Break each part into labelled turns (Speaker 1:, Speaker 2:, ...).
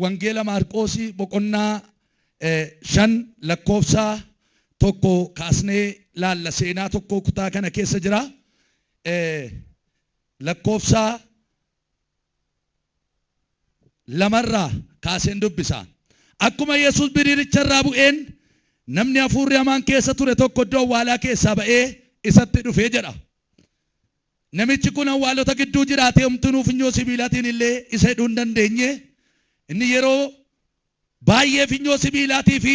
Speaker 1: Wangeela Maarqoosii boqonnaa 5 lakkoofsa tokko kaasnee laalla seenaa tokko kutaa kana keessa jira. Lakkoofsa lamarraa kaaseen dubbisa. Akkuma Yesuus biriiricharraa bu'een namni hafuurri hamaan keessa ture tokko iddoo awwaalaa keessaa ba'ee isatti dhufee jedha. Namichi kun awwaalota gidduu jiraatee homtuu finyoo sibiilaatiin illee isa hidhuu hin dandeenye. Inni yeroo baay'ee finyoo sibiilaatii fi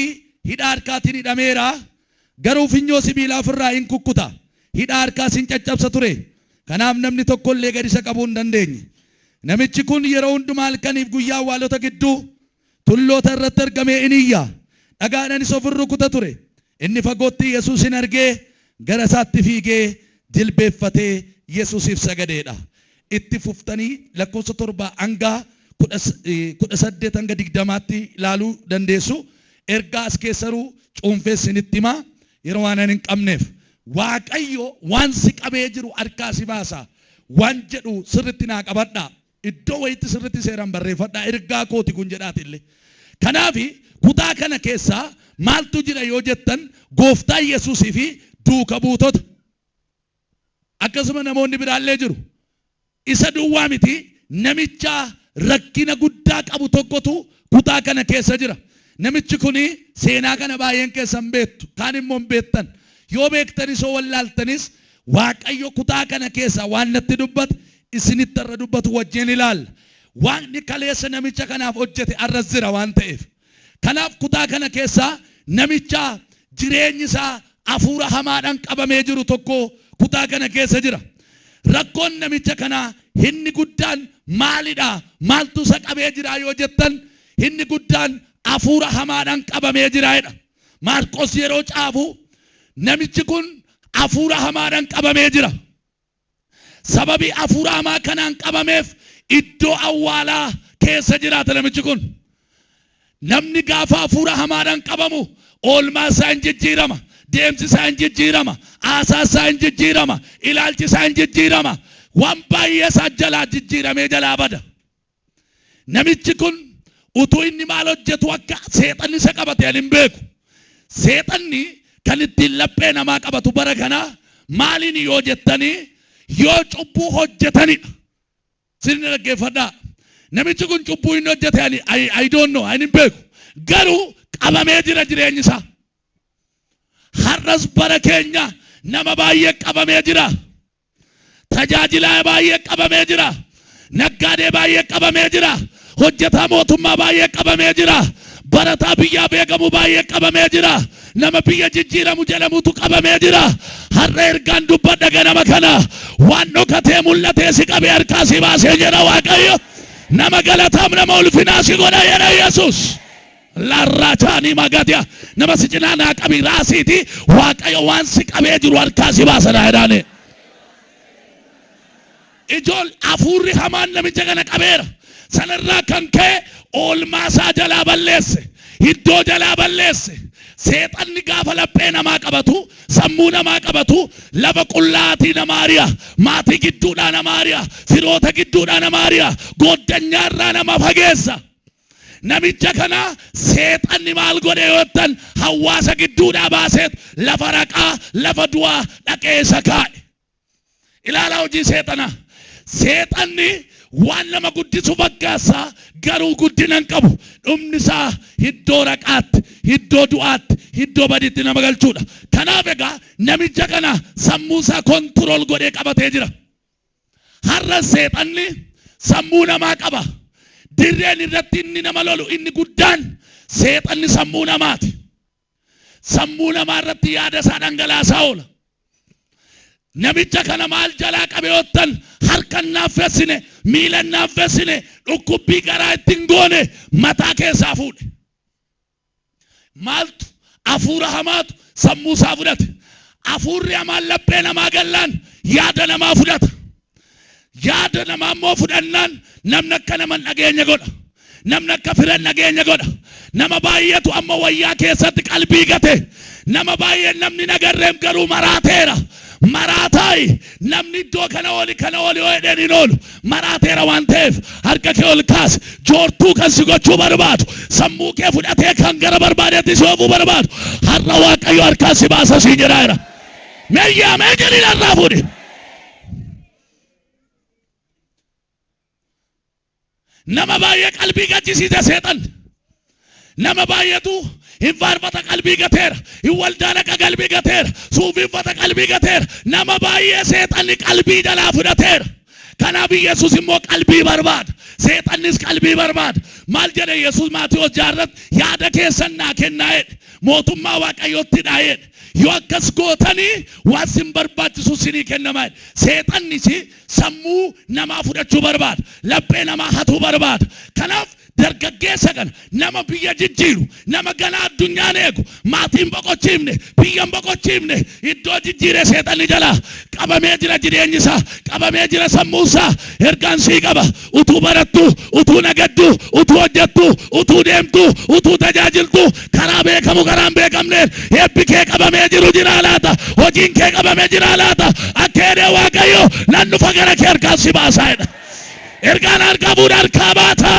Speaker 1: hidhaa harkaatiin hidhameera. Garuu finyoo sibiilaa ofirraa hin kukkuta. Hidhaa harkaas hin caccabsa ture. Kanaaf namni tokko illee gad isa qabuu hin dandeenye. Namichi kun yeroo hundumaa halkaniif guyyaa awwaalota gidduu tulloota irratti argamee in iyya. Dhagaadhaanis ofirra rukuta ture. Inni fagootti Yesuusin argee gara isaatti fiigee jilbeeffatee Yesuusiif sagadeedha. Itti fuftanii lakkoofsa 7 hanga 18 hanga 20tti ilaaluu dandeessu. Ergaa as keessaruu cuunfeessinitti himaa yeroo waan hin qabneef. Waaqayyo waan si qabee jiru harkaa si baasa. Waan jedhu sirritti naa qabadhaa. Iddoo wayitti sirritti seeraan barreeffadhaa. Ergaa kooti kun jedhaatillee. Kanaaf kutaa kana keessaa maaltu jira yoo jettan gooftaa Yesuusii fi duuka buutota. Akkasuma namoonni biraallee jiru. Isa duwwaa miti namicha rakkina guddaa qabu tokkotu kutaa kana keessa jira. Namichi kuni seenaa kana baay'een keessan beektu. Kaan immoo hin beektan. Yoo beektanis oo wallaaltanis Waaqayyo kutaa kana keessa waan natti dubbate isinitti irra dubbatu wajjin ilaalla. Waaqni kaleessa namicha kanaaf hojjete arras jira waan ta'eef. Kanaaf kutaa kana keessa namicha jireenyi isaa hafuura hamaadhaan qabamee jiru tokko kutaa kana keessa jira. Rakkoon namicha kanaa inni guddaan maalidha? Maaltu isa qabee jira yoo jettan inni guddaan hafuura hamaadhaan qabamee jiraadha. Maarqos yeroo caafu namichi kun hafuura hamaadhaan qabamee jira. Sababii hafuura hamaa kanaan qabameef iddoo awwaalaa keessa jiraata namichi kun. Namni gaafa hafuura hamaadhaan qabamu oolmaa isaa hin jijjiirama. Deemsi isaa hin jijjiirama. Aasaa isaa hin jijjiirama. Ilaalchi isaa hin jijjiirama. Waan baay'ee isaa jalaa jijjiiramee jalaa bada. Namichi kun utuu inni maal hojjetu akka seexanni isa qabate ani hin beeku. Seexanni kan ittiin laphee namaa qabatu bara kanaa maaliin yoo jettanii yoo cubbuu hojjetanidha. Sirni dhaggeeffadhaa. Namichi kun cubbuu inni hojjete ani I don't know ani hin beeku. Garuu qabamee jira jireenyi isaa. Har'as bara keenya nama baay'ee qabamee jira. Tajaajilaa baay'ee qabamee jira. Naggaadee baay'ee qabamee jira. Hojjetaa mootummaa baay'ee qabamee jira. Barataa biyyaa beekamu baay'ee qabamee jira. Nama biyya jijjiiramu jedhamutu qabamee jira. Har'a ergaan dubbadha ganama kana. Waan dhokatee mul'atee si qabee harkaa si baasee jedha Waaqayyo. Nama galataam nama ulfinaa si godha jedha Yesuus. Larrachaani magadia nama si cinaa naa qabi raasiiti Waaqayyo waan si qabee jiru harkaa si baasana jedhaani. Ijool hafuurri hamaan namicha kana qabeera. Sanarraa kan ka'e oolmaa isaa jalaa balleesse. Iddoo jalaa balleesse. Seexanni gaafa laphee namaa qabatu, sammuu namaa qabatu, lafa qullaatii namaa ari'a. Maatii gidduudhaa namaa ari'a. Firoota gidduudhaa namaa ari'a. Goddanyaarraa nama fageessa. Namicha kana seexanni maal godhe yoo ta'an hawaasa gidduudhaa baaseet lafa raqaa, lafa du'aa dhaqee isa kaa'e. Ilaalaa hojii seexanaa. Seexanni waan nama guddisu fakkaasa garuu guddina hin qabu. Dhumni isaa iddoo raqaatti, iddoo du'aatti, iddoo badiitti nama galchuudha. Kanaaf egaa namicha kana sammuu isaa kontirool godhee qabatee jira. Har'a seexanni sammuu namaa qaba. Dirreen irratti inni nama lolu inni guddaan seexanni sammuu namaati. Sammuu namaa irratti yaada isaa dhangalaasaa oola. Namicha kana maal jalaa qabee ottan harka naaffessine miila naaffessine dhukkubbii garaa ittiin goone mataa keessaa fuudhe. Maaltu hafuura hamaatu sammuu isaa fudhate. Hafuurri hamaan laphee namaa gallaan yaada namaa fudhata. Yaada namaa immoo fudhannaan namni akka nama nageenya godha. Namni akka firan nageenya godha. Nama baay'eetu amma wayyaa keessatti qalbii gate. Nama baay'ee namni nagarreem garuu maraateera. Maratai namni iddoo kana oli ho'edheen hin oolu. Maraateera waan ta'eef harka kee ol kaasi. Joortuu kan si gochuu barbaadu sammuu kee fudhatee kan gara barbaadeetti si oofuu barbaadu har'a Waaqayyo harkaa si baasa siin jedhaera. Meeyyaa meejaliin har'aa fuudhi. Nama baay'ee qalbii gaddisiise seexan. Nama baay'eetu hin faarfata qalbii gateera. Hin waldaa naqa qalbii gateera. Suufiffata qalbii gateera. Nama baay'ee seexanni qalbii jalaa fudhateera. Kanaaf Yesuus immoo qalbii barbaada. Seexannis qalbii barbaada. Maal jedhe Yesuus Maatiyos 6 yaada keessan naa kennaa jedhe. Mootummaa Waaqayyootti dhaa jedhe. Yoo akkas gootanii waan sin barbaachisu sinii kennamaa jedhe. Seexannis sammuu namaa fudhachuu barbaada. Laphee namaa hatuu barbaada. Kanaaf dargaggeessa kana nama biyya jijjiiru, nama ganaa addunyaan eegu, maatiin boqochiifne, biyyan boqochiifne, iddoo jijjiiree seexanni jalaa qabamee jira jireenyi isaa, qabamee jira sammuu isaa. Ergaan sii qaba. Utuu barattu, utuu nagaddu, utuu hojjettu, utuu deemtu, utuu tajaajiltu, karaa beekamu karaan beekamneen eebbi kee qabamee jiru jira laata? Hojiin kee qabamee jira laata? Akkeedee Waaqayyo nan dhufa gara kee ergaan si baasaa jedha. Ergaan harkaa fuudha harkaa baata.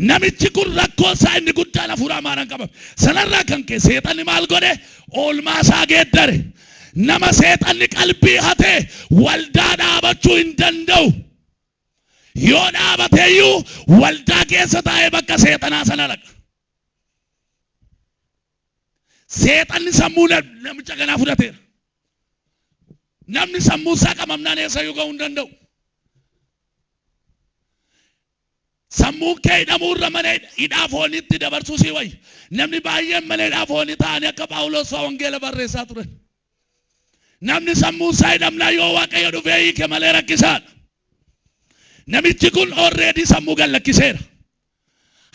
Speaker 1: Namichi kun rakkoo isaa inni guddaan hafuura hamaan qabame. Sanarraa kan ka'e seexanni maal godhe? Oolmaa isaa geeddare. Nama seexanni qalbii hatee waldaa dhaabachuu hin danda'u. Yoo dhaabateeyyuu waldaa keessa taa'ee bakka seexanaa sana dhaqa. Seexanni sammuu namicha kanaa fudhateera. Namni sammuu isaa qabamnaan eessayyuu ga'uu hin danda'u. Sammuu kee hidhamuurra mana hidhaa fooniitti dabarsuu si wayya. Namni baay'een mana hidhaa foonii ta'anii akka Phaawulos wangeela barreessaa turan. Namni sammuu isaa hidhamnaa yoo Waaqayyo dhufee hiike malee rakkisaadha. Namichi kun already sammuu gallakkiseera.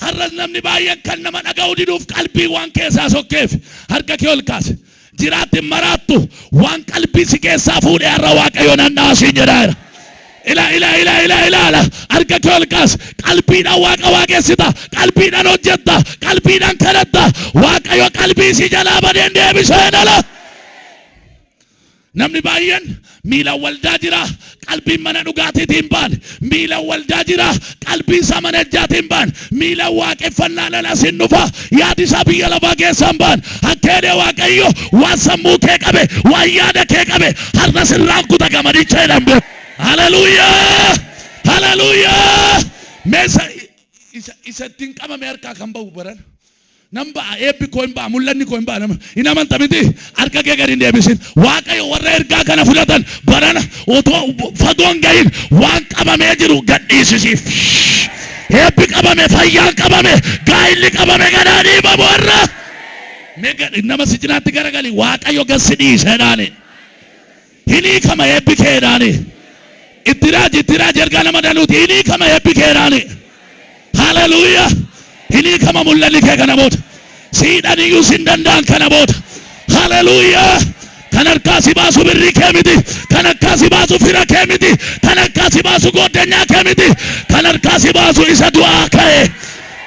Speaker 1: Har'as namni baay'een kan nama dhaga'uu diduuf qalbii waan keessaa sokkeef harka kee ol kaase. Jiraatti maraattu waan qalbii si keessaa fuudhee har'a Waaqayyo nan dhaasiin jedhaera. Ila harka kee ol kaase. Qalbiidhaan Waaqa waaqessita. Qalbiidhaan hojjetta. Qalbiidhaan kadhatta. Waaqayyo qalbii si jalaa badeen deebisee dhala. Namni baay'een miila waldaa jira. Qalbiin mana dhugaatiitiin baane. Miila waldaa jira. Qalbiin isaa mana ejjaatiin baane. Miila waaqeffannaa lala sin dhufa. Yaadi isaa biyya lafaa keessaan baane. Akkeedee Waaqayyo waan sammuu kee qabe, waan yaada kee qabe har'a sirraan kuta gamadicha jedhambe. Hallelujah! Hallelujah! Meesa isattiin qabame harkaa kan ba'u baran. Namba eebbi koo hin ba'a, mul'anni koo hin ba'a nama. Hin amanta miti harka kee gadi hin deebisin. Waaqayyo warra ergaa kana fudhatan barana otoo fagoon gahin waan qabamee jiru gadhiisisiif. Eebbi qabame, fayyaan qabame, gaa'illi qabame ganaa dhiibamu warra. Nama si cinaatti garagali Waaqayyo gassi dhiiseedhaani. Hinii kama eebbi keedhaani. Ittiraaj ergaa nama danuuti hinii kama eebbi keedhaani. Hallelujah! Hinii kama mul'anni kee kana booda. Siidhaan iyyuu sin danda'an kana booda. Hallelujah! Kan harkaa si baasu birrii kee miti. Kan harkaa si baasu fira kee miti. Kan harkaa si baasu goddanyaa kee miti. Kan harkaa si baasu isa du'aa ka'e.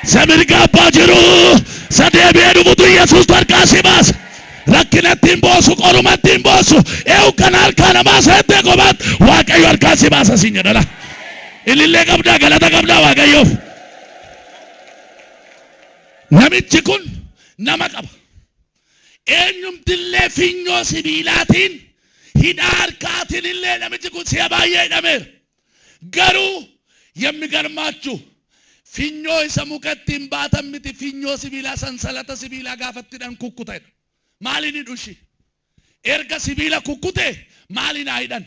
Speaker 1: Isa mirga abbaa jiru. Isa deebi'ee dhufutu Yesuus harkaa si baasa. Rakkinattiin boosu qorumattiin boosu eewu kan harkaa namaa seettee kophaatti Waaqayyo harkaa si baasa siin jedhana. Ilillee qabdaa galata qabdaa Waaqayyoof. Namichi kun nama qaba. Eenyumtillee finyoo sibiilaatiin hidhaa harkaatiin illee namichi kun si'a baay'ee hidhameera. Garuu የሚገርማችሁ finyoo isa mukattiin baatan miti finyoo sibiilaa sansalata sibiilaa gaafattiidhaan kukkutedha. Maaliin hidhushi? Erga sibiila kukkute maaliin hidhan?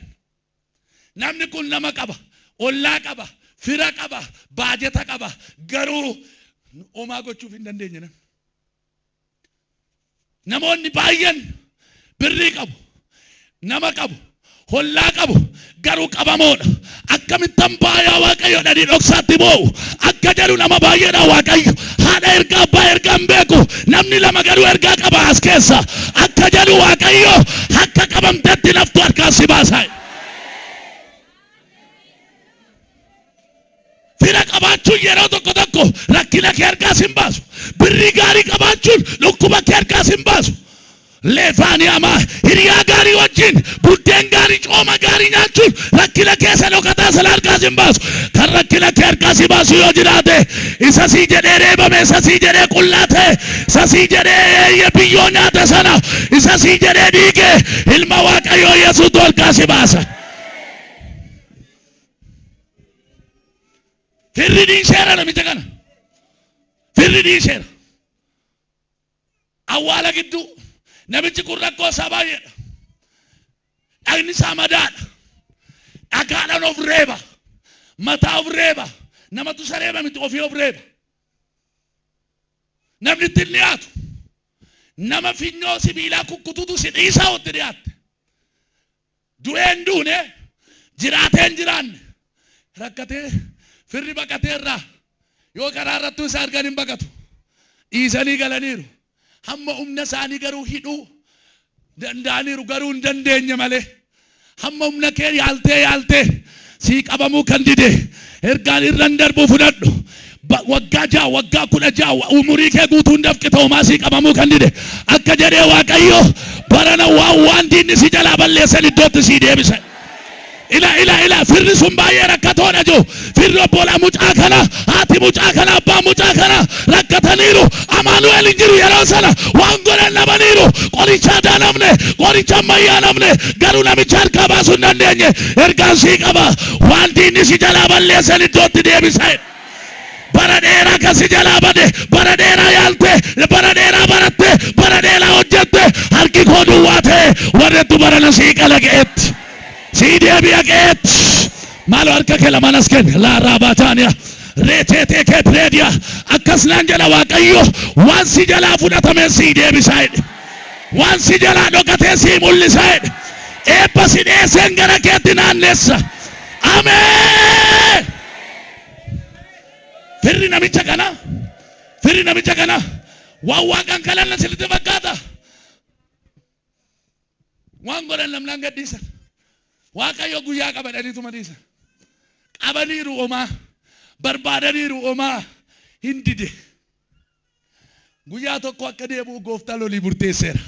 Speaker 1: Namni kun nama qaba, ollaa qaba, fira qaba, baajeta qaba. Garuu homaa gochuuf hin dandeenye namni. Namoonni baay'een birrii qabu, nama qabu, hollaa qabu, garuu qabamoodha. Akkamittan baay'aa Waaqayyo dhadhii dhoksaatti boo'u. Akka jedhu nama baay'eedha Waaqayyo. Haadha ergaa abbaa ergaa hin beeku. Namni lama garuu ergaa qaba as keessa. Akka jedhu Waaqayyo akka qabamtetti naftu harkaa si baasaa. Fira qabaachuun yeroo tokko tokko rakkina kee harkaa si hin baasu. Birrii gaarii qabaachuun dhukkuba kee harkaa si hin baasu. Lefaaniyaama hiriyaa gaarii wajjin buddeen gaarii cooma gaarii nyaachuun rakkina keessa dhokataa sana harkaa si baasu. Kan rakkina kee harkaa si baasu yoo jiraate isa sii jedhee reebame, isa sii jedhee qullaate, isa sii jedhee biyyoo nyaate sana, isa sii jedhee dhiige ilma Waaqayyoo Yesuutu harkaa si baasa. Firri dhiiseera namicha kana. Firri dhiiseera. Awwaala gidduu namichi kun rakkoo isaa baay'eedha. Dhagni isaa madaadha. Dhagaadhaan of reeba. Mataa of reeba. Namatu isa reeba miti ofii of reeba. Namni itti dhiyaatu. Nama finyoo sibiilaa kukkututu si dhiisaa otti dhiyaatte. Du'een duune jiraateen jiraanne. Rakkatee firri baqateerraa yoo karaa irrattuu isa argan hin baqatu. Dhiisanii galaniiru. Hamma humna isaanii garuu hidhuu danda'aniiru garuu hin dandeenye malee. Hamma humna kee yaaltee sii qabamuu kan dide ergaan irraan darbu fudhadhu. Waggaa 6 waggaa 16 umurii kee guutuu hin dafqite homaa sii qabamuu kan dide akka jedhee Waaqayyo barana waan diinni si jalaa balleessan iddootti sii deebisa. Ila firri sun baay'ee rakkatoodha jiru. Firri obbolaa mucaa kana, haati mucaa kana, abbaa mucaa kana rakkataniiru. Amaanu'eel hin jiru yeroo sana waan godhan dhabaniiru. Qoricha aadaa namne, qoricha ammayyaa namne garuu namicha harkaa baasuu hin dandeenye. Ergaan sii qaba waan diinni si jalaa balleessan iddootti deebisa. Bara dheeraa kan si jalaa bade, bara dheeraa yaalte, bara dheeraa baratte, bara dheeraa hojjette harki koo duwwaa ta'e warreetu barana sii qalaqeetti. Sidi abiaget malo harka kee lamanas ken la rabatania retete ke predia akasnan jala Waaqayyo waan si jala fudhatame si deebisaid waan si jala dhokate si mul'isaid eebba si dheesen gara keetti naannessa. Amen. Firri namicha kana waan waaqan kalanna silitti fakkaata waan godhan lamlaan gadhiisan. Waaqayyo guyyaa qabadhaniitu madiisa. Qabaniiru omaa barbaadaniiru omaa hin dide. Guyyaa tokko akka deebi'u gooftaa lolii murteesseera.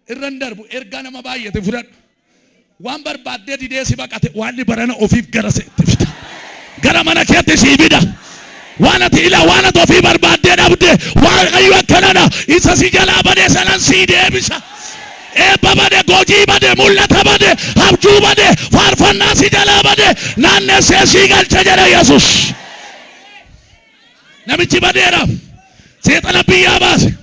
Speaker 1: Irran darbu ergaa nama baay'ate fudhadhu. Waan barbaaddee didee si baqate waan ni barana ofiif gara seetti fida. Gara mana keetti si fida. Waan ati ofii barbaaddee dhabde Waaqayyo akkanadha isa si jalaa badee sanan si deebisa. Eebba bade, gojii bade, mul'ata bade, abjuu bade, faarfannaa si jalaa bade naannessee sii galcha jedha Yesuus. Namichi badeera. Seexana biyyaa baase.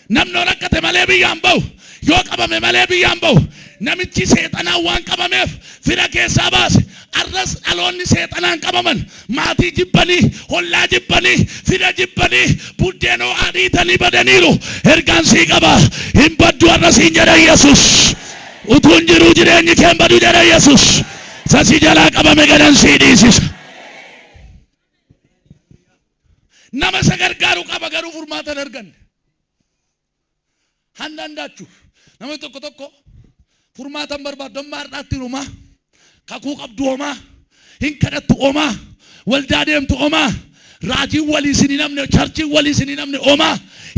Speaker 1: Namni rakkate malee biyyaan bahu. Yoo qabame malee biyyaan bahu. Namichi seexanaan waan qabameef fira keessaa baase. Arras dhaloonni seexanaan qabaman maatii jibbanii, hollaa jibbanii, fira jibbanii, buddeenoo adiitanii badaniiru. Ergaan sii qaba. Hin baddu arras hin jedha Yesuus. Utuu hin jiruu jireenyi kee hin badu jedha Yesuus. Sasi jalaa qabame gadan sii dhiisisa. Nama isa gargaaru qaba garuu furmaata hin arganne. Handandaachu nama tokko furmaata hin barbaadu amma har'aatti dhumaa. Kakuu qabdu homaa hin kadhattu homaa waldaa deemtu homaa raajiin walii isin namne charchiin walii isin namne homaa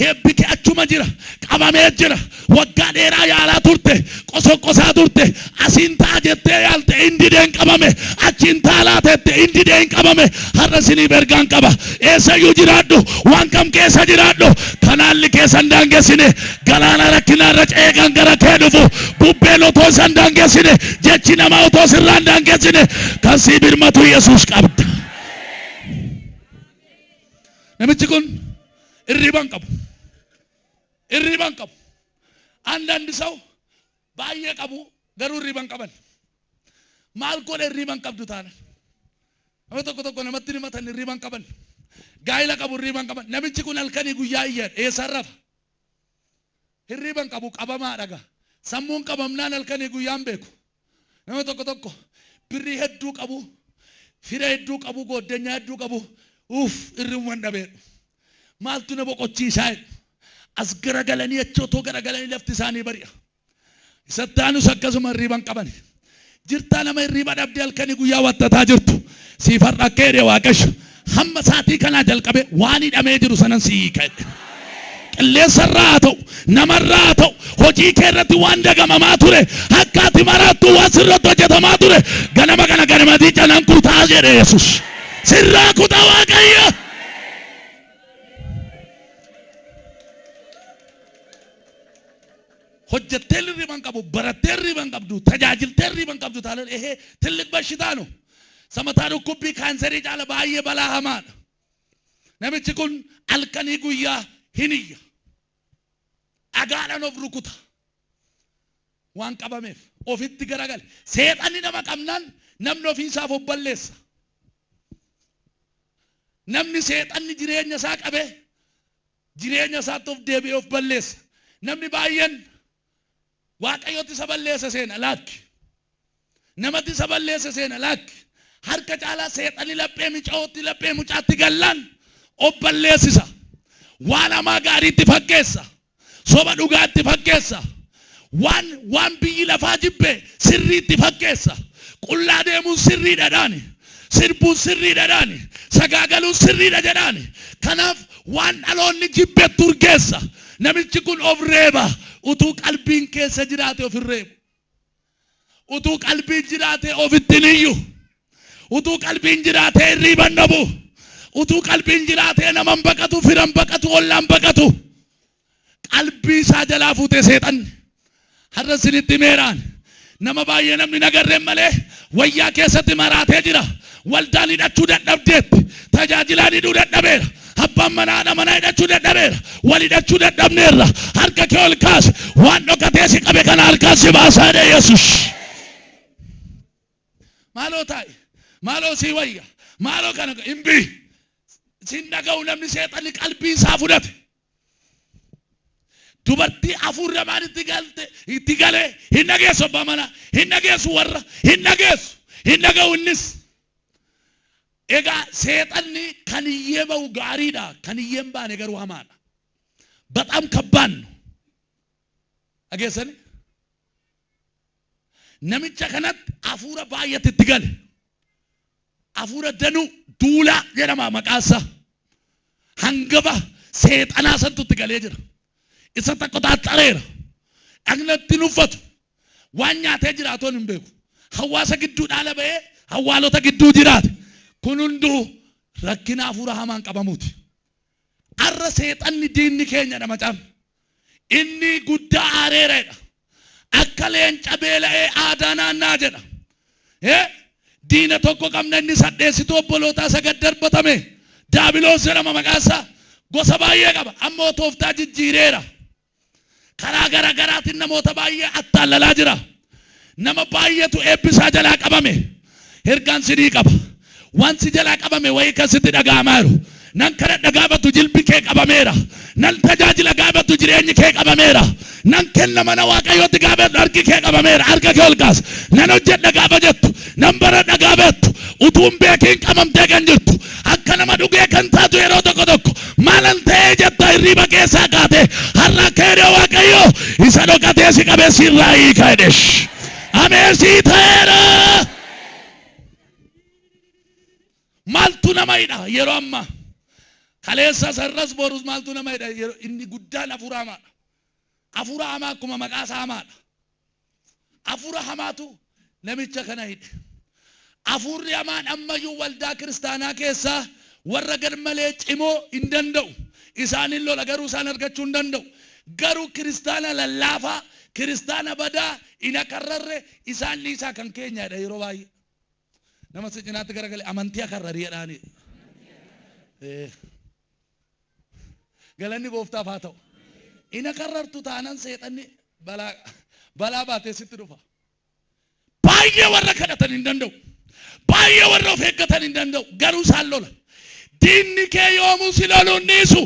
Speaker 1: eebbi kee achuma jira qabamee jira waggaa dheeraa yaalaa turte qosoqosaa turte asiin taa jettee yaalte indideen qabame achiin taalaa teette indideen qabame har'a isiniif ergaan qaba. Eessayyuu jiraadhu waan kam keessa jiraadhu kanaalli keessan daangessine galaana rakkinaarra ceeqan gara kee dhufu bubbeen otoo isan daangessine jechi namaa otoo sirraan daangessine kan sii birmatu Yesuus qabda. Namichi kun irriban qabu. Andaandi ሰው baay'ee qabu garuu irriban qaban. Maal godhe irriban qabdu taana? Nama tokko namatti himatan irriban qaban. Gaa'ila qabu irriban qaban. Namichi kun halkanii guyyaa iyyan eessaan rafa? Irriban qabu qabamaa dhaga. Sammuun qabamnaan halkanii guyyaan beeku. Nama tokko birrii hedduu qabu, fira hedduu qabu, goddenyaa hedduu qabu. Irriwwan dhabeedha. Maaltu na boqochiisaa? As garagalanii achootoo garagalanii lafti isaanii bari'a. Isattaanus akkasuma irriban qaban. Jirtaa nama irriba dhabdee halkanii guyyaa wattataa jirtu. Siif har'a akka jedhe Waaqayyo hamma saatii kanaa jalqabe waan hidhamee jiru sanan sii hiika. qilleensarraa ta'u namarraa ta'u hojii kee irratti waan dagamamaa ture akka ati maraattu waan sirratti hojjetamaa ture ganama kana ganamatii canan kutaa jedhe Yesuus sirraa kutaa Waaqayyo. hojjettee riban qabu barattee riban qabdu tajaajiltee riban qabdu taalen ትልቅ በሽታ ነው samataa dhukkubbii kaanserii caala baay'ee balaa hamaadha namichi kun halkanii guyyaa hin iyya dhagaadhaan of rukuta waan qabameef ofitti garagale seexanni nama qabnaan namni ofiisaaf of balleessa namni seexanni jireenya isaa qabe jireenya isaatti of deebi'ee of balleessa namni baay'een waaqayyooti isa balleessa seena laakki namatti isa balleessa seena laakki harka caalaa seexanni laphee micaa'ootti laphee mucaatti gallaan of balleessisa waan hamaa gaariitti fakkeessa soba dhugaatti fakkeessa waan biyyi lafaa jibbe sirriitti fakkeessa qullaa deemuun sirriidhaadhaani sirbuun sirriidhaadhaani sagaagaluun sirriidha jedhaani kanaaf waan dhaloonni jibbe turgeessa namichi kun of reeba utuu qalbiin keessa jiraate of hin reebu utuu qalbiin jiraate of ittiin iyyu utuu qalbiin jiraate hirriiban dhabu utuu qalbiin jiraate naman baqatu firan baqatu ollaan baqatu qalbii isaa jalaa fuute seexanni har'a sinitti meeraan nama baay'ee namni nagarreen malee wayyaa keessatti maraatee jira waldaan hidhachuu dadhabdeetti tajaajilaan hidhuu dadhabeera abbaan manaa hidhachuu dadhabeera wal hidhachuu dadhabneerra harka kee ol kaasi waan dhokatee si qabe kana harkaan si baasaa dha Yesuus maaloo taa'e maaloo si wayya maaloo kana imbii sin dhaga'u namni seexanni qalbii isaa fudhate dubartii afurra maalitti galte itti galee hin dhageessu abbaa manaa hin dhageessu warra hin dhaga'u innis egaa seexanni kan iyyee ba'u gaariidha kan iyyeen baane garuu hamaadha በጣም ከባድ ነው አገሰኒ namicha kanatti afuura baay'atti itti gale afuura danuu duula jedhama maqaasa hangaba seexanaa santu itti galee jira isa takko taaxareera dhagnatti nuffatu waan nyaatee jiraatoon hin beeku hawaasa gidduu dhaala ba'ee hawaalota gidduu jiraate kun hunduu rakkina afuura hamaan qabamuuti arra seexanni diinni keenya dha macaan inni guddaa aareereedha akka leenca beela'ee aadaanaannaa jedha diina tokko qabna inni saddeessitu obbolootaa sagad darbatame daabiloos jedhama maqaasaa gosa baay'ee qaba ammoo tooftaa jijjiireera karaa garaagaraatiin namoota baay'ee attaallalaa jira nama baay'eetu eebbisaa jalaa qabame ergaan sidii qaba waan si jalaa qabame wayii kan sitti dhaga'amaa jiru nan kana dhagaabatu jilbi kee qabameera nan tajaajila gaabatu jireenyi kee qabameera nan kenna mana waaqayyootti gaabatu harki kee qabameera harka kee ol kaas nan hojjedha gaaba jettu nan baradha gaabettu utuun beekiin qabamtee kan jirtu akka nama dhugee kan taatu yeroo tokko maalan ta'ee jetta hirriba keessaa kaate har'a keedee waaqayyo isa dhokatee si qabee sirraa hiika jedhesh ameesii ta'eera maaltu nama hidha yeroo ammaa kaleessa sarras borus maaltu nama hidha inni guddaan afuura hamaa akkuma maqaasaa hamaadha afuura hamaatu namicha kana hidhe afuurri hamaan ammayyuu waldaa kiristaanaa keessaa warra gad malee cimoo hin danda'u isaanin lola garuu isaan argachuu hin danda'u garuu kiristaana lallaafaa kiristaana badaa ina karrarre isaan liisaa kan keenyaadha yeroo baay'ee nama si cinaatti garagalee amantii akarrariidhaani galanni gooftaaf haa ta'u ina karrartu taanan seexanni balaa baatee sitti dhufa baay'ee warra kadhatan hin danda'u baay'ee warra of eeggatan hin danda'u garuu isaan lola diinni kee yoomuu si loluu dhiisu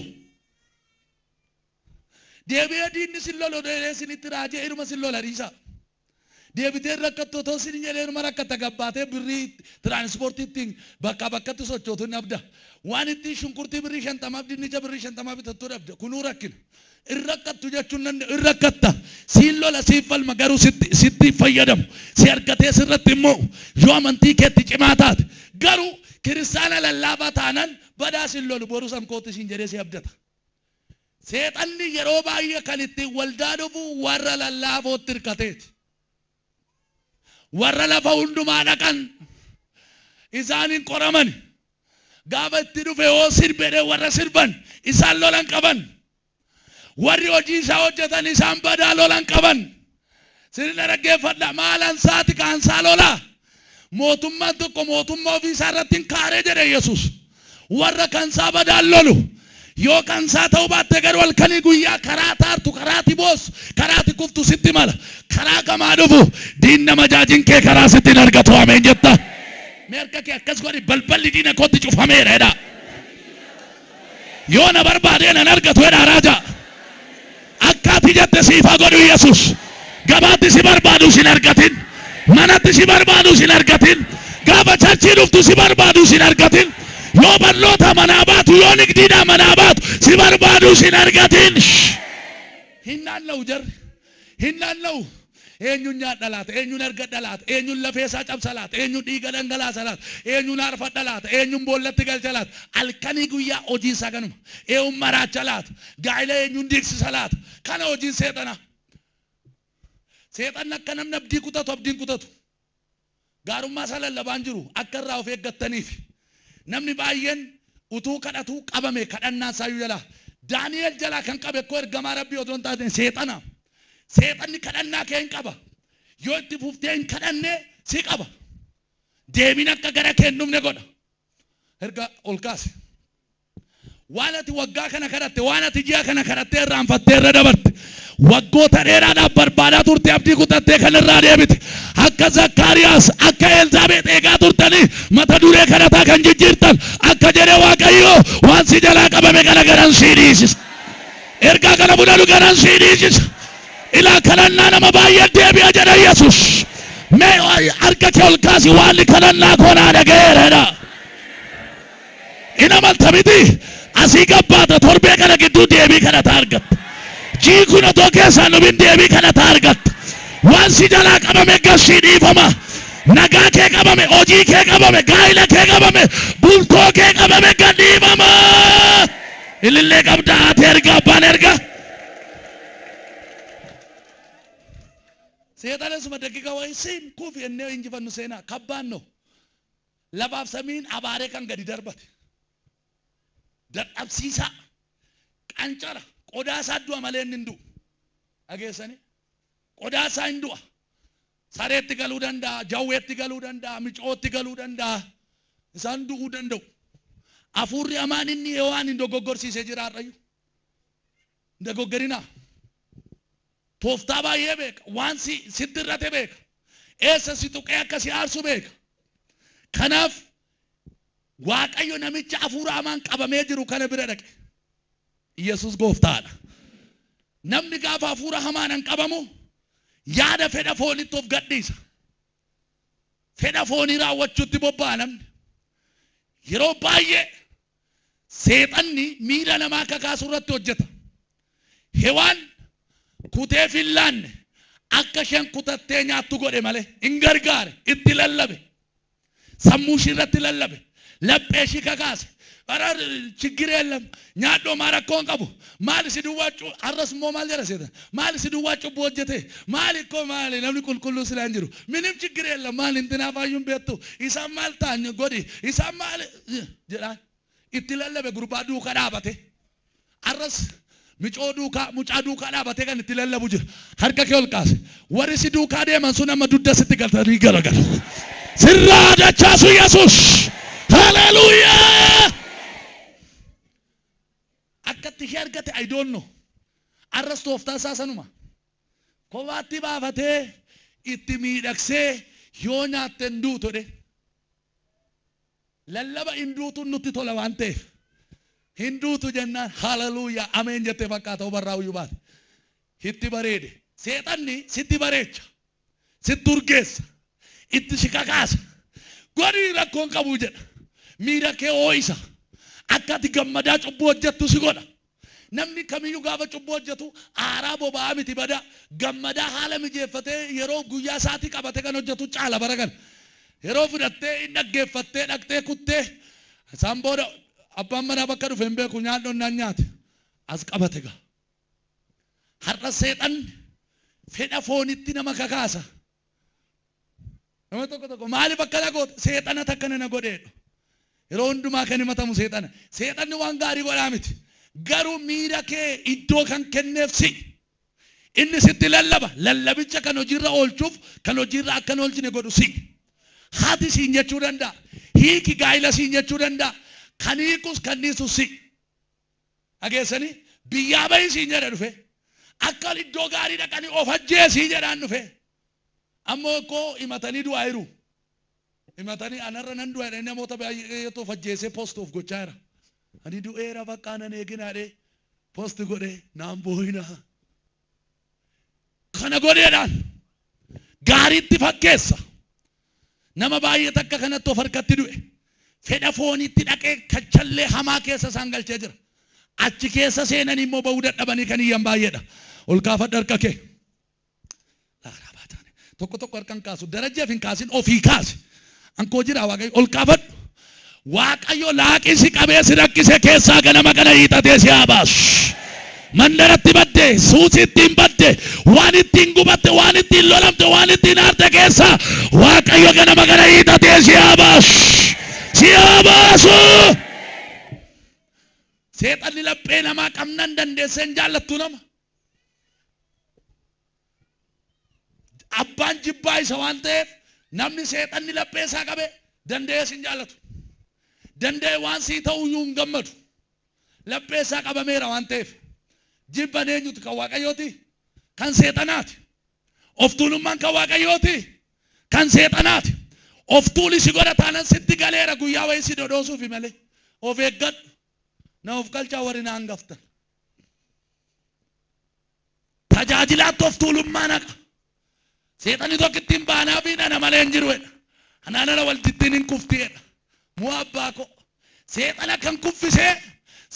Speaker 1: deebi'ee diinni si lolu deebi'ee sinitti raajee iruma si lola dhiisa deebitee rakkattootoo sin jedhee iruma rakkatta gabbaatee birrii tiraanspoortiitti bakka bakkatti sochootu hin abda waan itti shunkurtii birrii 50 dinnicha birrii 50 bitattuu dhabda kunuu rakkina irrakkattu jechuun irrakkatta siin lola siin falma garuu sitti fayyadamu si argatee sirratti immoo yoo amantii keetti cimaa taate garuu kiristaana lallaafaa taanan badaa siin lolu boruu samkootti siin jedhee si abdata seexanni yeroo baay'ee kan itti waldaa dhufu warra lallaafootti hirkateeti. Warra lafa hundumaa dhaqan isaanin qoraman gaafa itti dhufe yoo sirbedhe warra sirban isaan lolan qaban. Warri hojii isaa hojjetan isaan badaa lolan qaban. Sirna dhaggeeffadha maalan saati kaansaa lola. Mootummaan tokko mootummaa ofii isaa irratti hin kaaree jedhe Yesuus. Warra kansaa badaan lolu. Yoo kansaa ta'uu baatte garuu halkanii guyyaa karaa taartu karaati boos karaati kuftu sitti mala. Karaa gamaa dhufu diinna majaajin kee karaa sitti hin argatu ameen jetta. Meerka kee akkas godhi balballi diina kootti cufameera jedha. Yoo na barbaadee nan argatu jedha raaja. Akkaati jette siifa godhu Yesuus. Gabaatti si barbaadu sin argatin. Manatti si barbaadu sin argatin. Gaafa charchii dhuftu si barbaadu sin argatin. Yoo barnoota manaa baatu yoo nigdiidhaa manaa baatu si barbaadu sin argatin. Hin naanna'u jarri. Hin naanna'u. Eenyuun nyaadha laata? Eenyuun argadha laata? Eenyuun lafeesaa cabsa laata? Eenyuun dhiiga dhangalaasa laata? Eenyuun arfadha laata? Eenyuun boollatti galcha laata? Halkanii guyyaa hojii isaa kanuma. Eenyuun maraacha laata? Gaa'ila eenyuun diigsisa laata? Kana hojiin seexana. Seexanni akka namni abdii kutatu abdiin kutatu. Gaarummaa isaa lallabaan jiru akka irraa of eeggattaniif. Namni baay'een utuu kadhatu qabame kadhannaan saayyuu jalaa. Daani'el jalaa kan qabe koo ergamaa rabbii otoo hin taane seexana. Seexanni kadhannaa kee hin qaba. Yoo itti fuftee hin kadhanne si qaba. Deebiin akka gara kee hin dhumne godha. Erga ol kaase. Waan ati waggaa kana kadhatte waan ati ji'a kana kadhattee irraanfattee irra dabarte. Waggoota dheeraadhaaf barbaadaa turte abdii kutattee kan irraa deebite. Akka Zakkaariyaas akka Elzaabeet eegaa turtanii mata duree kadhataa kan jijjiirtan akka jedhe Waaqayyo waan si jalaa qabame kana garan sii dhiisisa. Ergaa kana budalu garan sii dhiisisa. Ilaa kadhannaa nama baay'ee deebi'a jedha Yesuus. Mee harka kee ol kaasi waan kadhannaa koonaa dhaga'eera. Ina amalta miti asii gabbaata torbee kana gidduu deebii kadhataa argatta. Jii kun otoo keessaan dhufin deebii kadhataa argatta. Waan si jalaa qabame gashii dhiifama. Nagaa kee qabame, hojii kee qabame, gaa'ila kee qabame, bultoo kee qabame gad dhiifama. Ilillee qabda ati erga abbaan erga. Seexanis maddaqiqa wayisiin kuufi ennee injifannu seenaa kabbaan no. Lafaaf samiin abaaree kan gadi darbate. Dadhabsiisaa qancara qodaa isaa du'a malee hin du'u. Dhageessanii qodaa isaa hin du'a. Sareetti galuu danda'a, jawweetti galuu danda'a, micootti galuu danda'a. Isaan du'uu danda'u. Afuurri hamaan inni waan hin dogoggorsiisee jira har'ayyu. Hin dogoggerinaa. Tooftaa baay'ee beeka. Waan sitti irrate beeka. Eessa si tuqee akka si aarsu beeka. Kanaaf Waaqayyo namicha afuura hamaan qabamee jiru kana bira dhaqe. Yesuus gooftaadha. Namni gaafa afuura hamaan qabamu yaada fedha foonitti of gadhiisa. Fedha foonii raawwachuutti bobba'a namni. Yeroo baay'ee seexanni miira namaa kakaasu irratti hojjeta. Hewaan kutee fillaanne akka isheen kutattee nyaattu godhe malee hin gargaare itti lallabe. Sammuu ishii irratti lallabe. Laphee ishii kakaase. Bara chiggiree yeለም nyaadhoo maarakkoon qabu. Maali si duwwaa arras immoo maal jedha seetan. Maali si duwwaa cubbuu hojjete. Maali ikkoo maali namni qulqulluu silaa hin jiru. Minim chiggiree yeለም maali intinaaf ayyuun beektu. Isaan maal ta'an godhi. Isaan maali jedhaan itti lallabe gurbaa duukaa dhaabate. Arras micoo duukaa mucaa duukaa dhaabate kan itti lallabu jira. Harka kee ol kaase. Warri si duukaa deeman sun amma dudda sitti galtanii garagaru. Sirraa dachaasu Yesuus. Hallelujah. Akkatti ishee argate I don't know. Arras tooftaa isaa sanuma. Kophaatti baafatee itti miidhagsee yoo nyaatte hin duutu dhe. Lallaba hin duutu nutti tola waan ta'eef. Hin duutu jennaan hallelujah ameen jettee fakkaata hubarraa uyyuu baate. Itti bareede. Seexanni sitti bareecha. Sitti urgeessa. Itti si kakaasa. Godhii rakkoon qabu jedha. Miira kee hoo'isa. Akka ati gammadaa cubbuu hojjettu si godha. Namni kamiyyuu gaafa cubbuu hojjetu aaraa boba'aa miti bada gammadaa haala mijeeffatee yeroo guyyaa isaatii qabatee kan hojjetu caala bara kana. Yeroo fudhattee hin dhaggeeffattee dhaqxee kuttee isaan booda abbaan manaa bakka dhufe hin beeku nyaadhoon naan nyaate. asqabatega har'a seexan fedha foonitti nama kakaasa nama tokko maaliif akkana goote seexana takkana na godheedha yeroo hundumaa kan himatamu seexanni waan gaarii godhaa miti garuu miira kee iddoo kan kenneef si inni sitti lallabicha kan hojiirra oolchuuf kan hojiirra akkan oolchine godhu si haati siin jechuu danda'a hiiki gaa'ila siin jechuu danda'a kan hiikus kan dhiisu si dhageessanii biyyaa bahii siin jedha dhufe akka iddoo gaarii dhaqanii of ajjeesii jedhaan dhufe ammoo koo himatanii du'aa jiru himatanii anarra nan du'aa jedhanii namoota baay'eetu of ajjeesee poostuuf gochaa jira ani du'eera bakka nan eeginaadhe poosti godhe naan boohina kana godheedhaan gaariitti fakkeessa nama baay'ee takka kanatti of harkatti du'e fedha foonitti dhaqee kachallee hamaa keessa isaan galchee jira achi keessa seenanii immoo bahuu dadhabanii kan iyyan baay'eedha ol kaafadhu harka kee tokko harkan kaasu darajaa fi kaasin ofii kaasi ankoo jira waaqayyo ol kaafadhu waaqayyo laaqisi qabeessi rakkise keessaa ganama kana hiixatee si habaas mandaratti badde suusittiin badde waan ittiin gubatte waan ittiin lolamte waan ittiin aarte keessa waaqayyo ganama kana hiixatee si habaasu seexanni laphee namaa qabnan dandeesseen jaallattu nama abbaan jibbaa isa waan ta'eef namni seexanni laphee isaa qabe dandeessi hin jaallatu dandee waan sii ta'uu iyyuu hin gammadu laphee isaa qabameera waan ta'eef jibban eenyuti kan waaqayyooti kan seexanaati of tuulummaan kan waaqayyooti kan seexanaati of tuuli si godha taanan sitti galeera guyyaa wayii si dhodhoosuufi malee of eeggadhu na of galchaa warri na hangaftan tajaajilaatti of tuulummaa naqa seexanni tokko ittiin baanaa fi nana malee hin jiru jedha anaanana waltittiin hin kuftiidha moo abbaa ko seexana kan kuffisee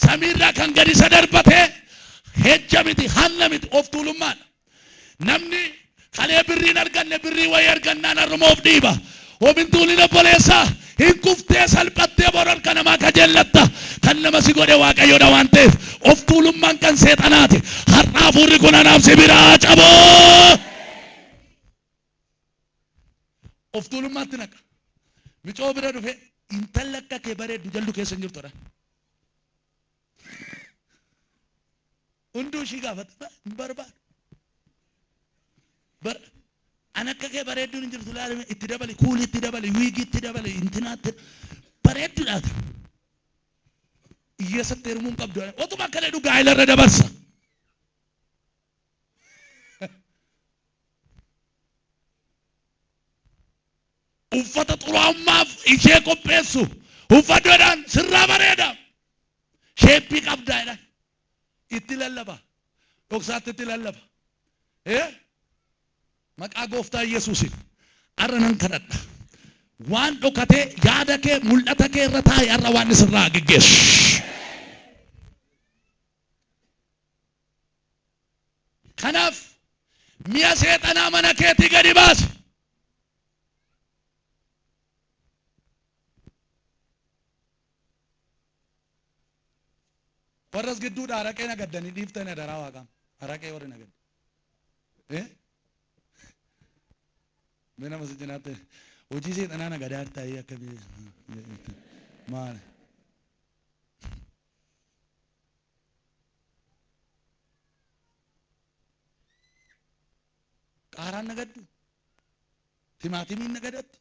Speaker 1: samiirraa kan gadi isa darbatee hejja miti hanna miti of tuulummaadha namni kalee birriin arganne birrii wayii argannaan harruma of dhiiba omin tuulina boleessaa hin kuftee salphattee boron kan namaa kajeellatta kan nama si godhe waaqayyoodha waan ta'eef of tuulummaan kan seexanaati har'a hafuurri kun anaaf si biraa caboo of tuulummaatti naqa micoo bira dhufe intala akka kee bareeddu jallu keessa hin jirtudha hunduu ishii gaafata hin barbaadu an akka kee bareedduun hin jirtu laalame itti dabali kuuli itti dabali wiigi itti dabali intinaatti bareedduudhaati iyyeessatti hirmuun qabdu otuma akka ledhu gaa'elarra dabarsa uffata xuraa'ummaaf ishee qopheessu uffaddoodhaan sirraa bareeda sheeppii qabdaa jedhan itti lallaba dhoksaatti itti lallaba maqaa gooftaa Yesuusiin arra nan kadhadha waan dhokatee yaada kee mul'ata kee irra taa'e arra waan isirraa geggeessu kanaaf mi'a seexanaa mana keetii gadi baasi warras gidduudha araqee nagaddanii dhiiftanii adaraa waaqaan araqee warri nagadde mina masi jinaate hojii seexanaa nagadaa ta'ee akka maal qaaraan nagaddu timaatimiin nagadatti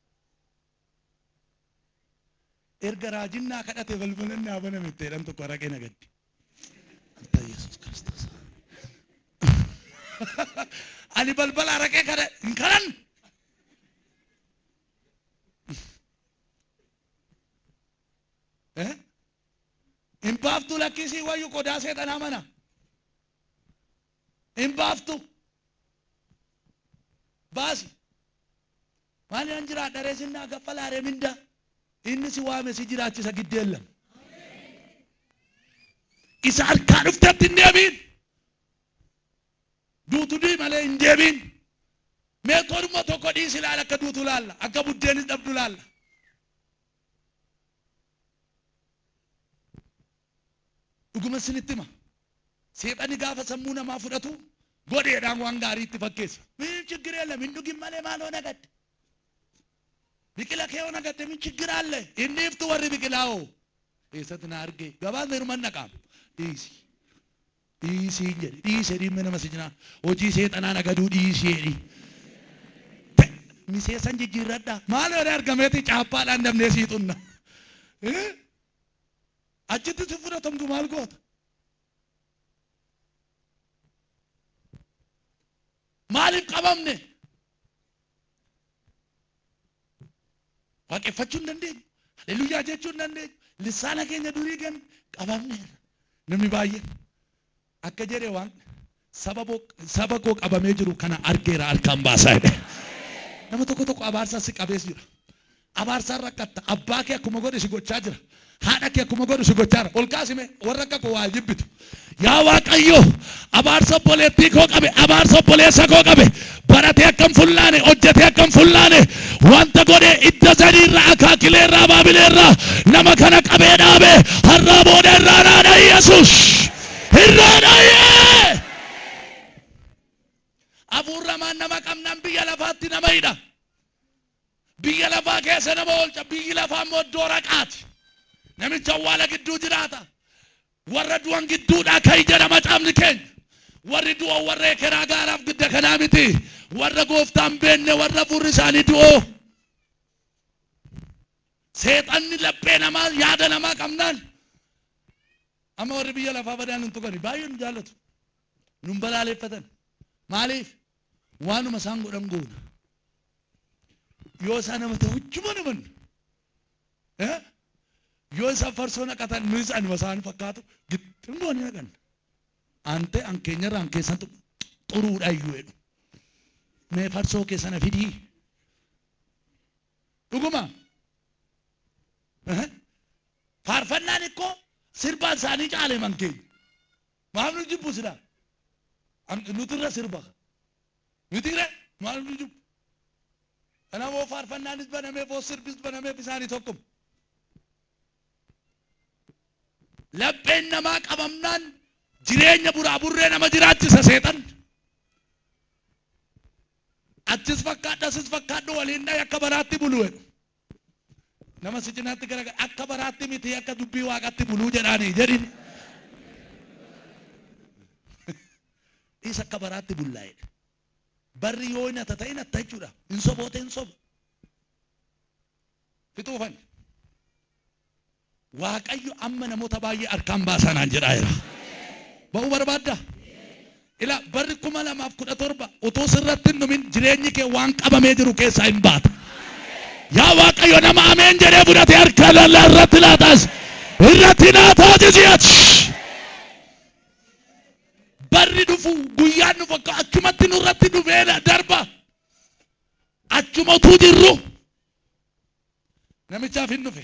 Speaker 1: erga raajinnaa kadhate balbalannaa baname jedhan tokko araqee nagaddi Yesus Kristus ani balbala araqee kada hin karan Impaftu lakkisi wayyu qodaa seexanaa mana impaftu baasi maali an jira dhareesinaa gaffalaaree minda inni si waame si jiraachisa giddeellam isa harkaa dhuftetti hin deebiin duutu dii malee hin deebiin meeqoodhuma tokko dhiisi laala akka duutu laalla akka buddeenis dhabdu laalla dhuguma isinitti hima seexani gaafa sammuu namaa fudhatu godheedhaan waan gaarii itti fakkeessa. Min ችግር የለም hin dhugin malee maaloo nagadde. Biqila kee yoo nagadde min ችግር አለ inni iftu warri biqilaa'oo eessatti na argee gabaan seeruman naqaam dhiisii jedhe dhiisee dhiimme nama si cinaa hojii seexanaa nagaduu dhiisee miseessan jijjiirradhaa maaloo dha argameeti caappaadhaan dabnee siixunna achitti si fudhatamtu maal goota maaliif qabamne waaqeffachuu hin dandeenyu haleluuyaa jechuu hin dandeenyu lisaana keenya durii gan qabamneerra namni baay'een akka jedhe waan saba koo qabamee jiru kana argeera harkaan baasaa jedhe nama tokko abaarsaa si qabees jira abaarsaa rakkatta abbaa kee akkuma godhe si gochaa jira haadha kee akkuma godhe si gochaa jira ol kaasime warra akka koo waa jibbitu yaa waaqayyo abaarsa obboleettii koo qabe abaarsa obboleessa koo qabe baratee akkam fullaane hojjetee akkam fullaane wanta godhe idda sadiirraa akaakileerraa baabileerraa nama kana qabee dhaabe har'aa booda irraa naadha Yesuus irraa dhaayee afuurramaan nama qabnan biyya lafaatti nama hidha biyya lafaa keessa nama oolcha biyyi lafaa immoo iddoo raqaati namicha awwaala gidduu jiraata warra du'an gidduudhaa ka'ii jedhama caamni keenya warri du'oo warra ekeraa gaaraaf gidda kanaa miti warra gooftaan beenne warra furri isaanii du'oo seexanni laphee namaa yaada namaa qabnaan amma warri biyya lafaa badaan hin tuqani baay'ee nu jaallatu nun balaaleffatan maaliif waanuma isaan godhan goona yoo isaan nama ta'e hojjuma naman yoo isaan farsoo naqatan nuyi anuma isaan fakkaatu gittin gooni naqan ante an keenyarraa an keessan xuruudha iyyuu jedhu mee farsoo keessana fidii dhuguma faarfannaan ikkoo sirbaan isaanii caale man keenya maaf nu jibbu silaa nutirra sirba nutirra maaf nu jibbu kanaafoo faarfannaanis banameef oo sirbis banameef isaanii tokkuma lapheen namaa qabamnaan jireenya buraa burree nama jiraachisa seexan achis fakkaadha asis fakkaadhu waliin dhaye akka baraatti buluu jedhu nama si cinaatti garagara akka baraatti miti akka dubbii waaqatti buluu jedhaanii jedhin isa akka baraatti bullaa jedhe barri yoo hin hata ta'in hatta jechuudha hin soboote hin soba fixuufan waaqayyo amma namoota baay'ee harkaan baasanaan jedhaa jira ba'uu barbaadda ila barri 2017 utuu sirratti hin dhumin jireenyi kee waan qabamee jiru keessaa hin baata yaa waaqayyo nama ameen jedhee fudhate harka irratti laataas irratti laataa jijiyat barri dhufu guyyaan dhufu akkumatti nurratti dhufee darba achumatu jirru namichaaf hin dhufe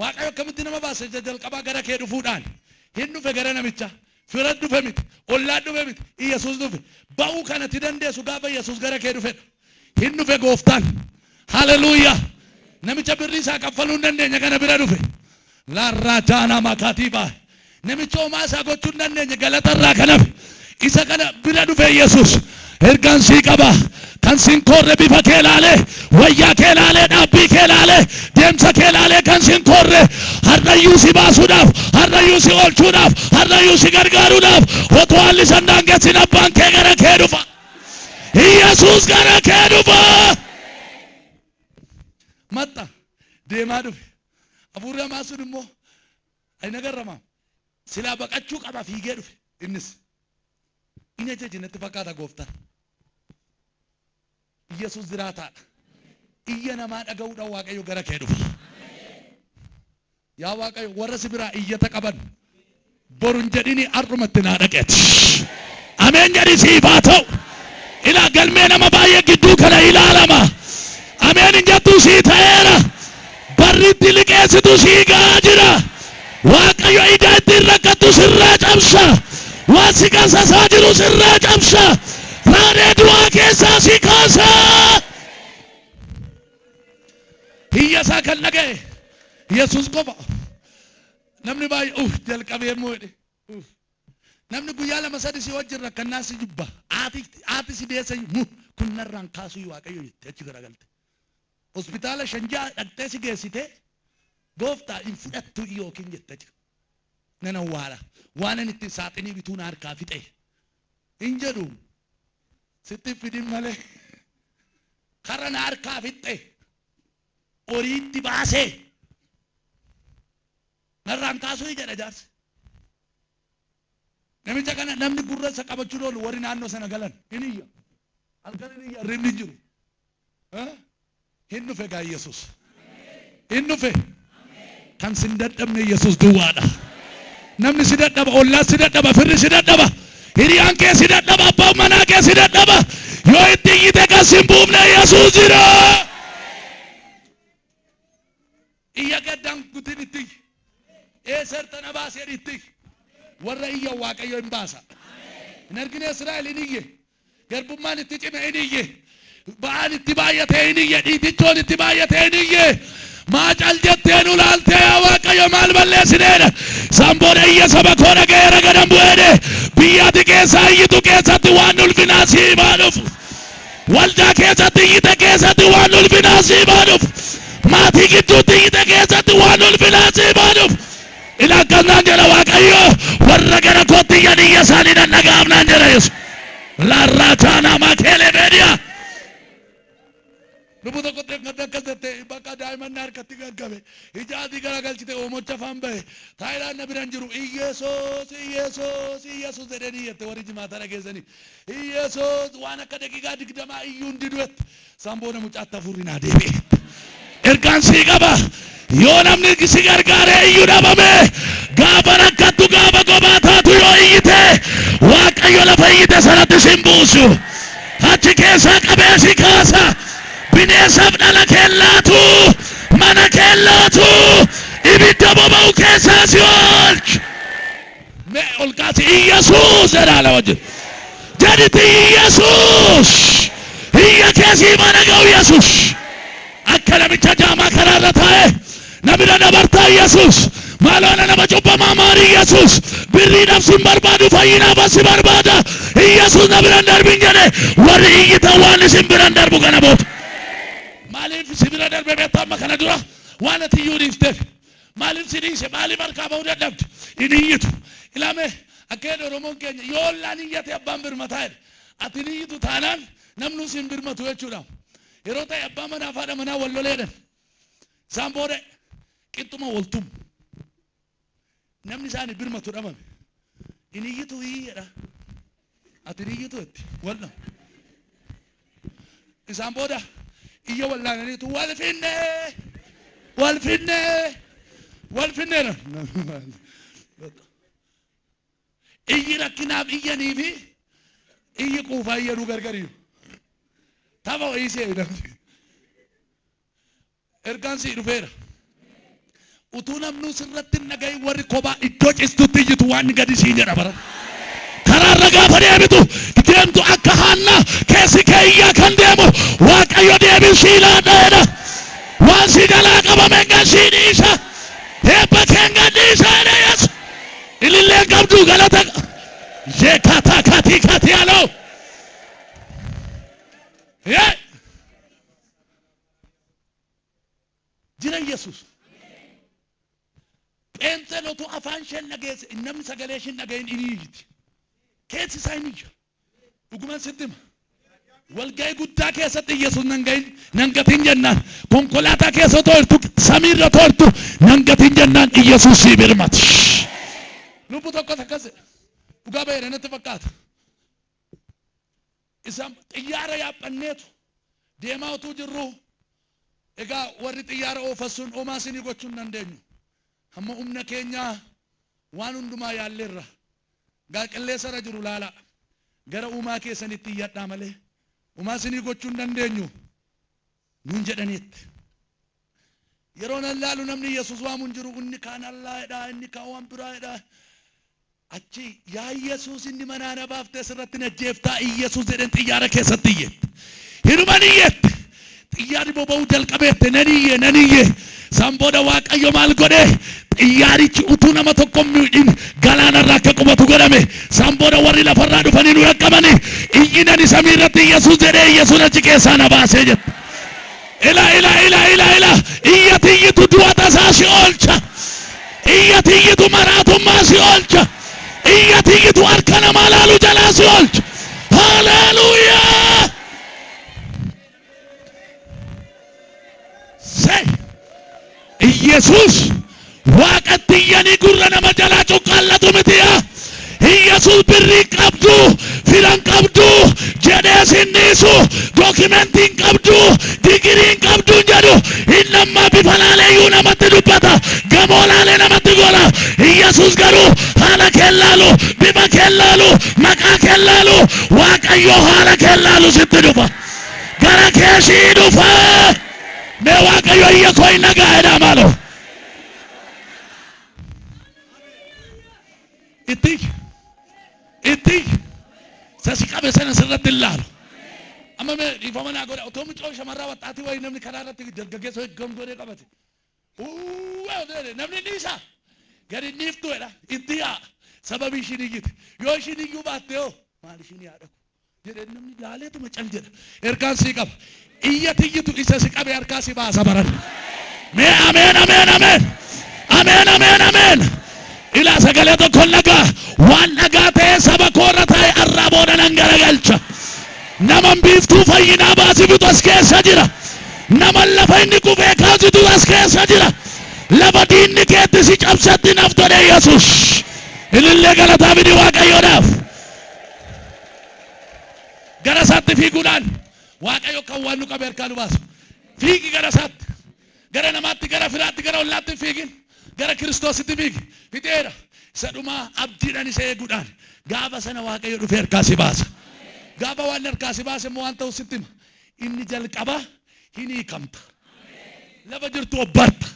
Speaker 1: waaqayyo akkamitti nama baase jalqabaa gara kee dhufuudhaan hin dhufe gara namicha firan dhufe miti ollaan dhufe miti Yesuus dhufe ba'uu kanatti dandeessu gaafa Yesuus gara kee dhufe hin dhufe gooftaan haleluuyaa namicha birrii isaa kaffaluu hin dandeenye kana bira dhufe laarraa jaanaa makaatiibaa namicha homaa isaa gochuu hin dandeenye galatarraa kanaaf isa kana bira dhufe Yesuus ergaan sii qaba kan sin korre bifa kee laalee wayyaa kee laalee dhaabbii kee laalee deemsa kee laalee kan sin korre har'ayyuu si baasuudhaaf har'ayyuu si oolchuudhaaf har'ayyuu si gargaaruudhaaf otoo haalli san daangessin abbaan kee gara kee dhufa Yesuus gara kee dhufa matta deemaa dhufe hafuurri hamaa sun immoo ani nagarramaa silaa baqachuu qaba fiigee dhufe innis inni ajajinatti fakkaata gooftaan Yesuus jiraataadha iyya namaa dhaga'uudhaan waaqayyo gara kee dhufa yaa waaqayyo warra si biraa iyyata qaban borun jedhini har'umatti naa dhaqeeti ameen jedhi siif haa ta'u ilaa galmee nama baay'ee gidduu kana ilaalama ameen hin jettu sii ta'eera barritti liqeessitu sii ga'aa jira waaqayyo ija ittiin rakkattu sirraa cabsa waan si qansasaa jiru sirraa cabsa raadee du'aa keessaa si kaasa hiyya isaa kan dhaga'e Yesuus qofa namni baay'ee jalqabee immoo jedhe namni guyyaa lama sadi si wajjin rakkannaa si jubba aati si deessa mu kunnarraan kaasuu waaqayyo jette achi garagalte hospitaala shanjaa dhaqxee si geessite gooftaa hin fudhattu yookiin jette nana waan ani itti saaxinii bituun harkaa fixe hin jedhu sitti fidin malee karra na harkaa fixe oriitti baasee narraan kaasuu jedha jaarsi. Namicha kana namni gurra isa qabachuu dhoolu warri naannoo sana galan hin iyya halkan hin iyya ribni jiru hin dhufe gaa Yesuus hin dhufe kan sin dadhabne Yesuus duwwaadha. Namni si dadhaba ollaa si dadhaba firri si dadhaba hiriyaan kee si dadhaba abbaan manaa kee si dadhaba yoo itti iyyite kan sin buufne Yesuus jira. Iyya gaddaan gutin itti eessertana baasee itti warra iyya waaqayyo hin baasa. Hin argine Israa'el hin iyye garbummaan itti cime hin iyye ba'aan itti baay'ate hin iyye dhiitichoon itti baay'ate hin iyye maacal jetteen ulaaltee yaa waaqayyo maal balleessineedha samboodha iyya saba koo dhaga'eera gadan bu'eedhe biyyaati keessaa iyyitu keessatti waan ulfinaa siibaa dhufu waldaa keessatti iyyite keessatti waan ulfinaa siibaa dhufu maatii gidduutti iyyite keessatti waan ulfinaa siibaa dhufu. Ila kanaan jala waaqayyo warra gara kootti iyya isaanii dhagahamnaan jala Yesuus laarraataana makeelee beediyaa lubu tokkotti akkas jettee bakka daa'imman harkatti gaggabe ijaatii garagalchite oomocha afaan bahe taayidaan na biran jiru Iyyesuus jedhanii jette warri jimaata dhageessanii Iyyesuus waan akka daqiiqaa 20 iyyuun diduetti samboona mucaatti hafuurinaa deebi'e ergaan sii qaba. Yoo namni si gargaaree iyyuu dhabame gaafa rakkattu gaafa kophaa taatu yoo iyyite waaqayyo lafa iyyite sanatti sin buusu achi keessaa qabee si kaasa bineensaaf dhala keellaatu mana keellaatu ibidda boba'u keessaa si oolchu mee ol kaasi Iyyesuus jedhaala wajjin jedhiti Iyyesuus iyya keessii mana ga'u Yesuus akka namicha jaamaa karaarra taa'e namira dabartaa Yesuus maaloona nama cubbamaa maarii Yesuus birrii dhabsin barbaadu fayyinaaf asi barbaada Yesuus na biran darbin jedhe warri iyyitan waan isin biran darbu kana booda maaliif si bira darbe beektaa amma kana dura waan ati iyyuu dhiifteef maaliif si dhiise maaliif harkaa bahuu dadhabde hin iyyitu ilame akkeen Oromoon keenya yoo ollaan iyyate abbaan birmataa jedhe ati hin iyyitu taanaan namnu sin birmatu jechuudha yeroo ta'e abbaa manaa fi haadha manaa wal loleedhan isaan booda qixxuma waltum namni isaanii birmatu dhabame hin iyyitu iyyeedha ati hin iyyitu jetti wal'am isaan booda iyya wallaananiitu wal finnee iyyi rakkinaaf iyyanii fi iyyi quufaa iyyaduu gargariyu tapha ho'isee ergaan sii dhufeera utuu namnu sirratti nagayi warri kophaa iddoo cistutti iyyitu waan gadi siin jedha bara karaarra gaafa deebitu deemtu akka Haannaa keessi kee iyyaa kan deemu waaqayyo deebii sii laadheedha waan si jalaa qabame gan sii dhiisa eebba keen gan dhiisa jedhe Yesuus ililleen qabdu galata jeekataa katii aloo jira Yesuus Peentelotu afaan shen nageesse namni sagalee shin nagayin inni iyyiti keessi isaa inni iyya dhuguman sittima walga'ii guddaa keessatti Yesuus nan gatin jennaan konkolaataa keessa toortu samiirra toortu nan gatin jennaan Yesuus si birmati lubbu tokkos akkas dhugaa baay'ee natti fakkaata isaan xiyyaara yaaphanneetu deemaa utuu jirru egaa warri xiyyaara oofassuun homaa isinii gochuu hin dandeenyu amma humna keenya waan hundumaa yaalleerra gaa qilleensarra jiru laala gara uumaa keessanitti iyyadhaa malee homaa isinii gochuu hin dandeenyu nuun jedhaniitti yeroo nan laalu namni Yesuus waamuun jiru inni kaan Allaahidha inni kaan waan biraadha achi yaa Yesuus inni manaana baaftee sirratti najjeeftaa Yesuus jedhan xiyyaara keessatti iyyette hinuman iyyette xiyyaarri boba'uu jalqabeette nan iyye san booda waaqayyo maal godhe xiyyaarichi utuu nama tokko miidhin galaana kana rakka qubatu godhame samboora warri lafarraa dhufanii nu rakkabani iyyinani samiirratti Yesuus jedhee Yesuus achi keessaa na baasee jette. ila iyyatiyyitu du'a tasaa si oolcha. iyyatiyyitu maraatummaa si oolcha. iyyatiyyitu harka namaa laalu jalaa si oolcha. haleluuyaa. Yesuus waaqatti iyyanii gurra nama jalaa cuqqaallatu mitiyaa. Yesuus birrii qabdu filan qabdu jedhee sinniisu dookimentiin qabdu digiriin qabdu jedhu innammaa bifa laaleeyyuu namatti dubbata gamoo laalee namatti gola. Yesuus garuu haala keellaalu bifa keellaalu maqaa keellaalu waaqayyo haala keellaalu sitti dhufa gara keeshii dhufa. Mee waaqayyo iyya koo hin dhaga'edha maaloo itti sasi qabe sana sirratti ilaalu. Amma mee dhiifama naa godha otoo mucoo shamarraa waxxaatii wayii namni karaa irratti dargaggeessa gamdoodee qabate namni dhiisaa gadi dhiiftuudha itti yaa sababii ishiin iyyite yoo ishiin iyyuu baatte yoo maal ishiin yaadha jedhee namni laaleetuma cal jedha ergaan sii qaba. Iyyatiyyitu isa si qabe harkaa si baasa baran. Mee ameen ameen ameen ameen ameen ameen. Ilaa sagalee tokkoon nagaa waan nagaa ta'ee saba koorra taa'e arraa booda nan garagalcha. Naman biiftuu fayyinaa baasifitu as keessa jira. Naman lafa inni kufee kaasitu as keessa jira. Lafa diinni keetti si cabsatti naaf tole Yesuus. Ilillee galataa fidi waaqayyoodhaaf. Gara isaatti fiiguudhaan waaqayyo kan waan nu qabe harkaa nu baasu. Fiigi gara isaatti. Gara namaatti, gara firaatti, gara ollaatti fiigin. Gara Kiristoositti fiigi. Fixeera. Isa dhumaa abdiidhaan isa eeguudhaan gaafa sana waaqayyo dhufee harkaa si baasa. Gaafa waan harkaa si baase immoo waan ta'u sitti hima. Inni jalqaba hin hiikamta. Lafa jirtu obbarta.